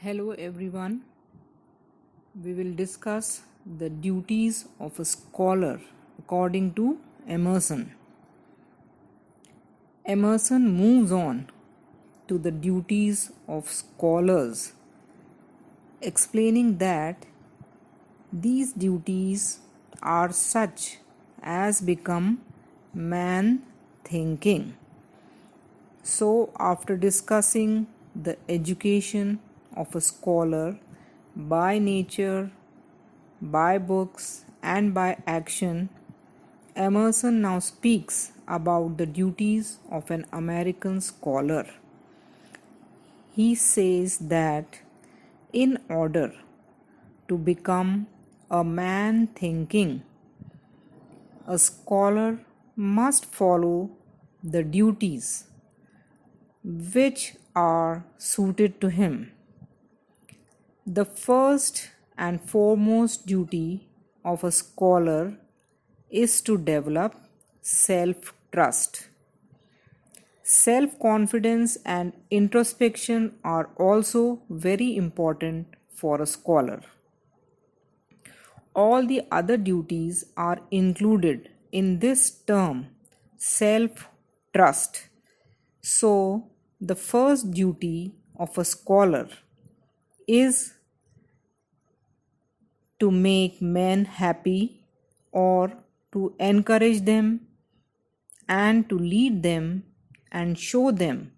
Hello everyone. We will discuss the duties of a scholar according to Emerson. Emerson moves on to the duties of scholars, explaining that these duties are such as become man thinking. So, after discussing the education of a scholar by nature, by books, and by action, Emerson now speaks about the duties of an American scholar. He says that in order to become a man thinking, a scholar must follow the duties which are suited to him. The first and foremost duty of a scholar is to develop self trust. Self confidence and introspection are also very important for a scholar. All the other duties are included in this term, self trust. So, the first duty of a scholar is to make men happy or to encourage them and to lead them and show them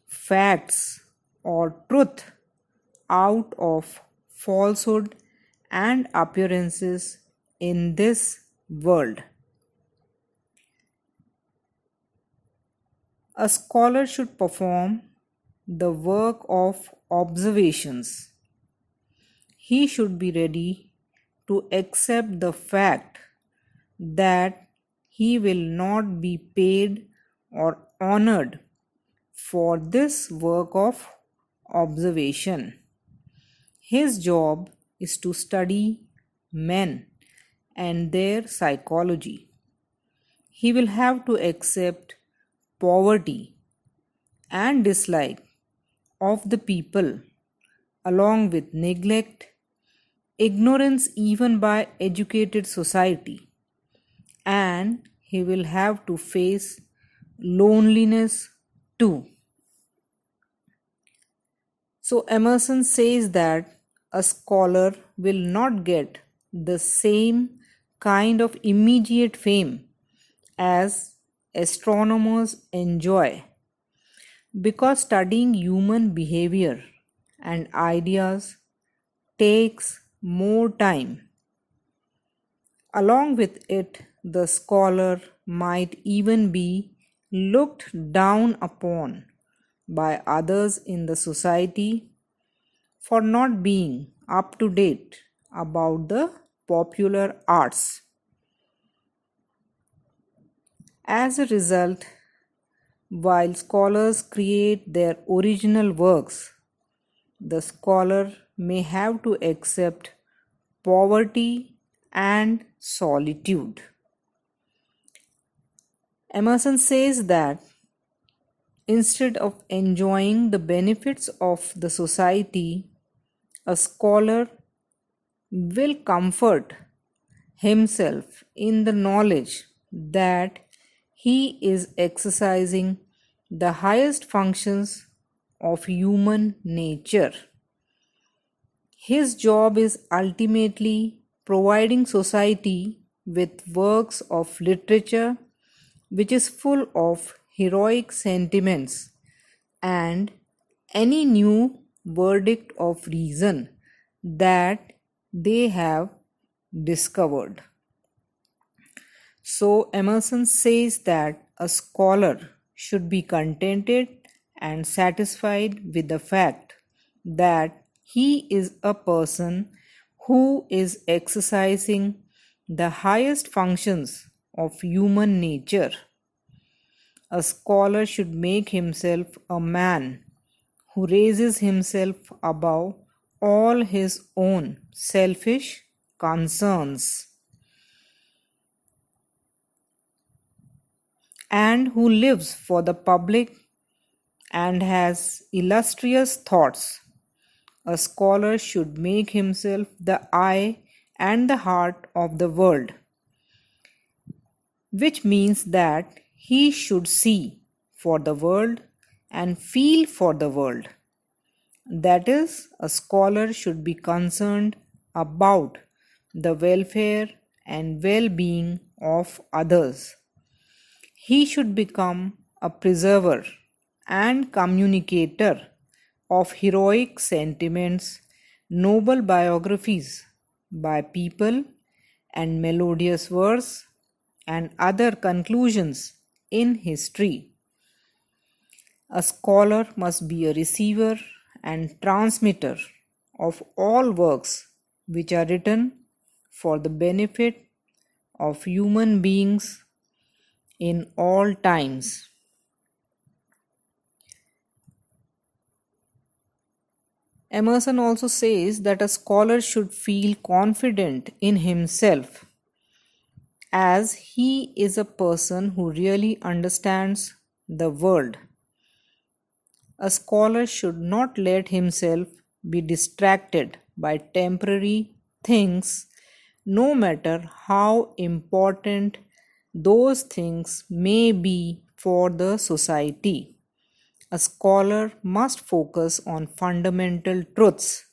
facts or truth out of falsehood and appearances in this world. A scholar should perform the work of observations. He should be ready to accept the fact that he will not be paid or honored for this work of observation. His job is to study men and their psychology. He will have to accept poverty and dislike of the people, along with neglect, ignorance even by educated society, and he will have to face loneliness too. So Emerson says that a scholar will not get the same kind of immediate fame as astronomers enjoy, because studying human behavior and ideas takes more time. Along with it, the scholar might even be looked down upon by others in the society for not being up to date about the popular arts. As a result, while scholars create their original works, the scholar may have to accept poverty and solitude. Emerson says that instead of enjoying the benefits of the society, a scholar will comfort himself in the knowledge that he is exercising the highest functions of human nature. His job is ultimately providing society with works of literature which is full of heroic sentiments and any new verdict of reason that they have discovered. So Emerson says that a scholar should be contented and satisfied with the fact that he is a person who is exercising the highest functions of human nature. A scholar should make himself a man who raises himself above all his own selfish concerns and who lives for the public and has illustrious thoughts. A scholar should make himself the eye and the heart of the world, which means that he should see for the world and feel for the world. That is, a scholar should be concerned about the welfare and well being of others. He should become a preserver and communicator of heroic sentiments, noble biographies by people, and melodious verse and other conclusions in history. A scholar must be a receiver and transmitter of all works which are written for the benefit of human beings in all times. Emerson also says that a scholar should feel confident in himself as he is a person who really understands the world. A scholar should not let himself be distracted by temporary things, no matter how important those things may be for the society. A scholar must focus on fundamental truths.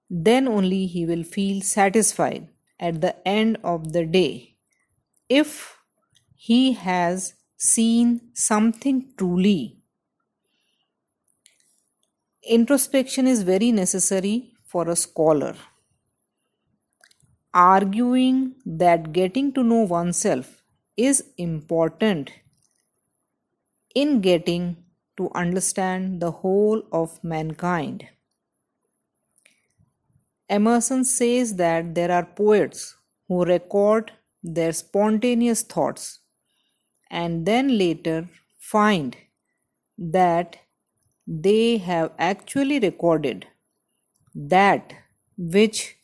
Then only he will feel satisfied at the end of the day if he has seen something truly. Introspection is very necessary for a scholar. Arguing that getting to know oneself is important in getting to understand the whole of mankind. Emerson says that there are poets who record their spontaneous thoughts and then later find that they have actually recorded that which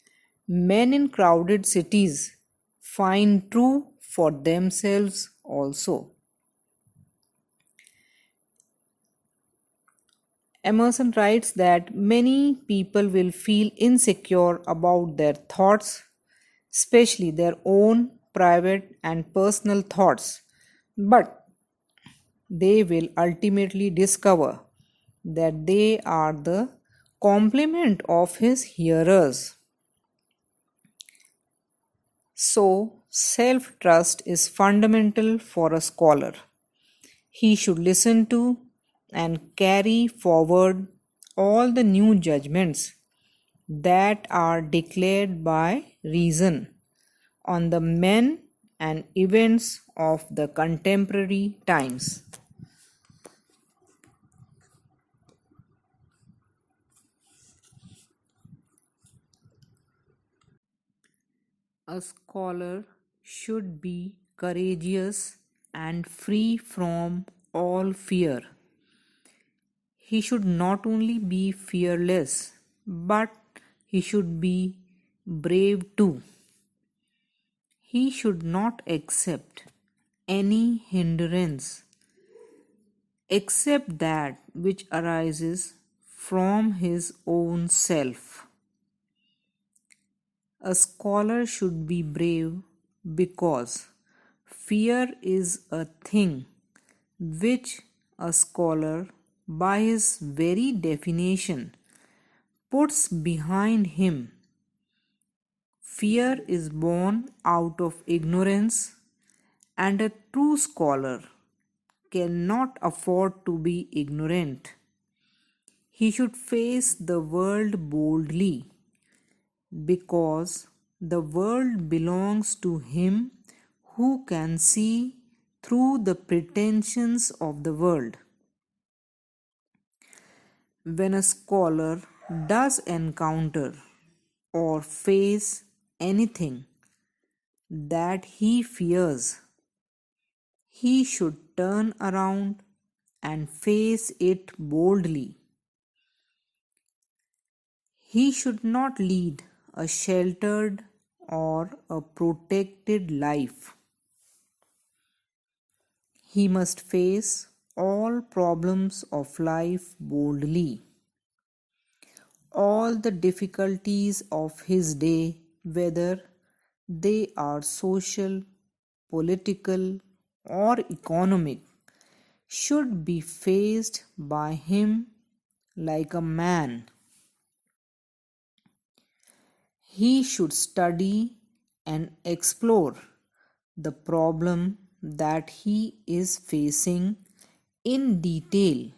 men in crowded cities find true for themselves also. Emerson writes that many people will feel insecure about their thoughts, especially their own private and personal thoughts, but they will ultimately discover that they are the complement of his hearers. So, self trust is fundamental for a scholar. He should listen to and carry forward all the new judgments that are declared by reason on the men and events of the contemporary times. A scholar should be courageous and free from all fear. He should not only be fearless, but he should be brave too. He should not accept any hindrance except that which arises from his own self. A scholar should be brave because fear is a thing which a scholar, by his very definition, puts behind him. Fear is born out of ignorance, and a true scholar cannot afford to be ignorant. He should face the world boldly because the world belongs to him who can see through the pretensions of the world. When a scholar does encounter or face anything that he fears, he should turn around and face it boldly. He should not lead a sheltered or a protected life. He must face all problems of life boldly. all the difficulties of his day, whether they are social, political, or economic, should be faced by him like a man. He should study and explore the problem that he is facing in detail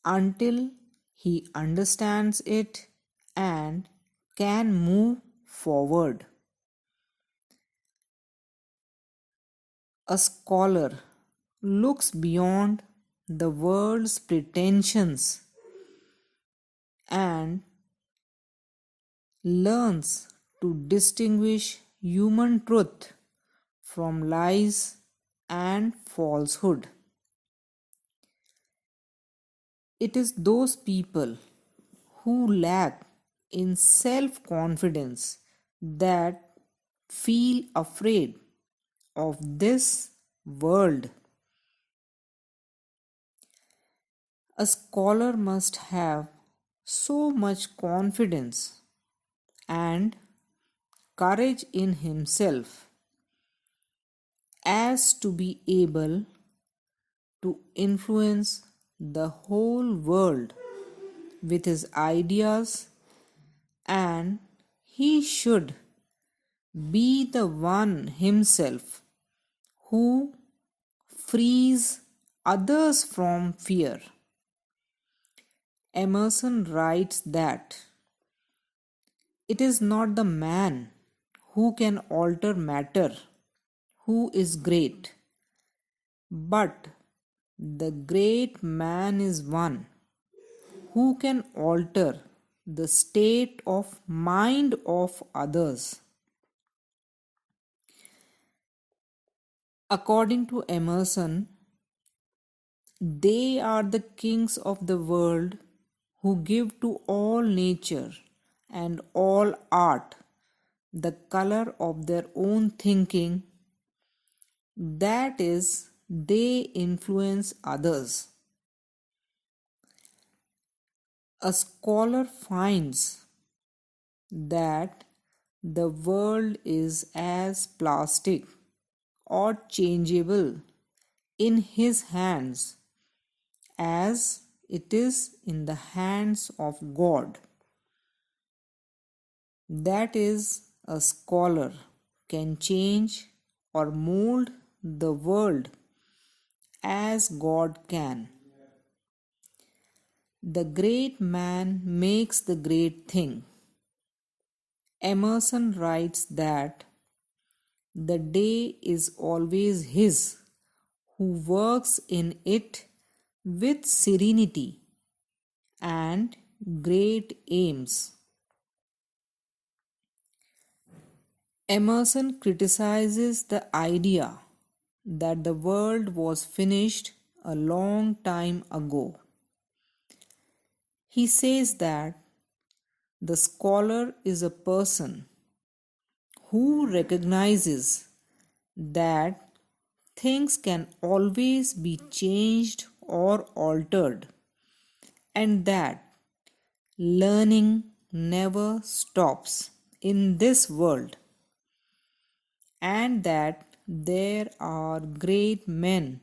until he understands it and can move forward. A scholar looks beyond the world's pretensions and learns to distinguish human truth from lies and falsehood. It is those people who lack in self confidence that feel afraid of this world. A scholar must have so much confidence and courage in himself as to be able to influence the whole world with his ideas, and he should be the one himself who frees others from fear. Emerson writes that it is not the man who can alter matter who is great, but the great man is one who can alter the state of mind of others. According to Emerson, they are the kings of the world who give to all nature and all art the color of their own thinking, that is, they influence others. A scholar finds that the world is as plastic or changeable in his hands as it is in the hands of God. That is, a scholar can change or mold the world as God can. The great man makes the great thing. Emerson writes that the day is always his who works in it with serenity and great aims. Emerson criticizes the idea that the world was finished a long time ago. He says that the scholar is a person who recognizes that things can always be changed or altered, and that learning never stops in this world, and that there are great men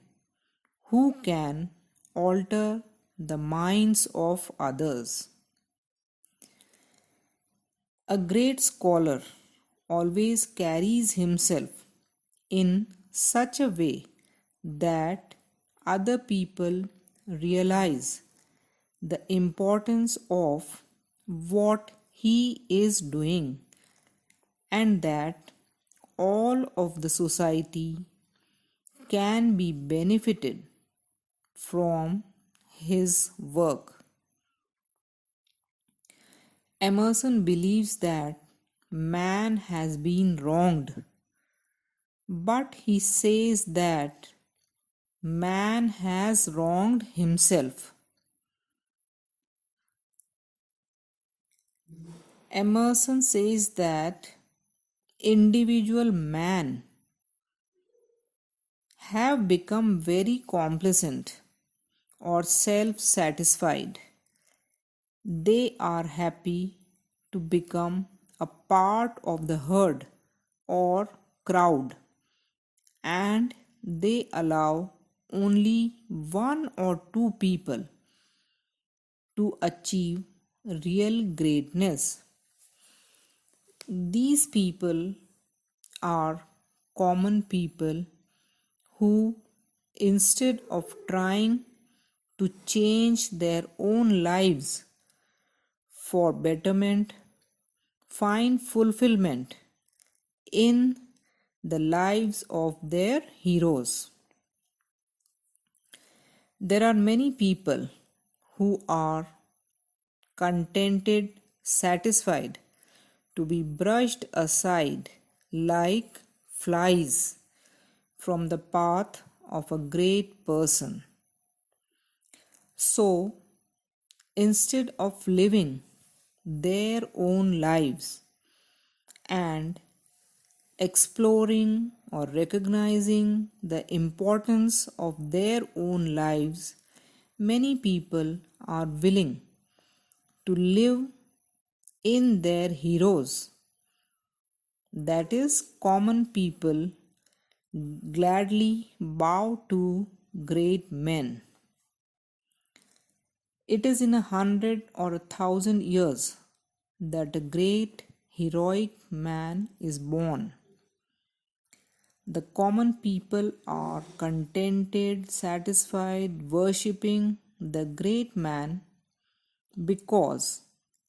who can alter the minds of others. A great scholar always carries himself in such a way that other people realize the importance of what he is doing, and that all of the society can be benefited from his work. Emerson believes that man has been wronged, but he says that man has wronged himself. Emerson says that individual man have become very complacent or self-satisfied, They are happy to become a part of the herd or crowd, and they allow only one or two people to achieve real greatness. These people are common people who, instead of trying to change their own lives for betterment, find fulfillment in the lives of their heroes. There are many people who are contented, satisfied to be brushed aside like flies from the path of a great person. So, instead of living their own lives and exploring or recognizing the importance of their own lives, many people are willing to live in their heroes. That is, common people gladly bow to great men. It is in 100 or 1,000 years that a great heroic man is born. The common people are contented, satisfied, worshipping the great man because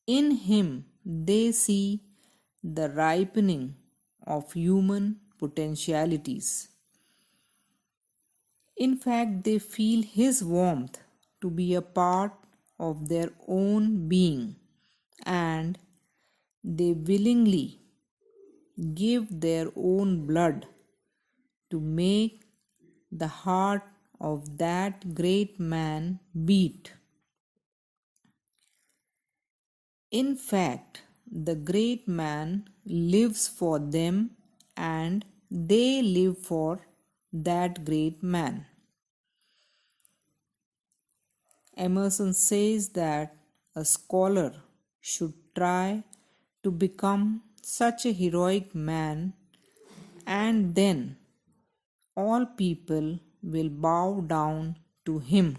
in him they see the ripening of human potentialities. In fact, they feel his warmth to be a part of their own being, and they willingly give their own blood to make the heart of that great man beat. In fact, the great man lives for them and they live for that great man. Emerson says that a scholar should try to become such a heroic man, and then all people will bow down to him.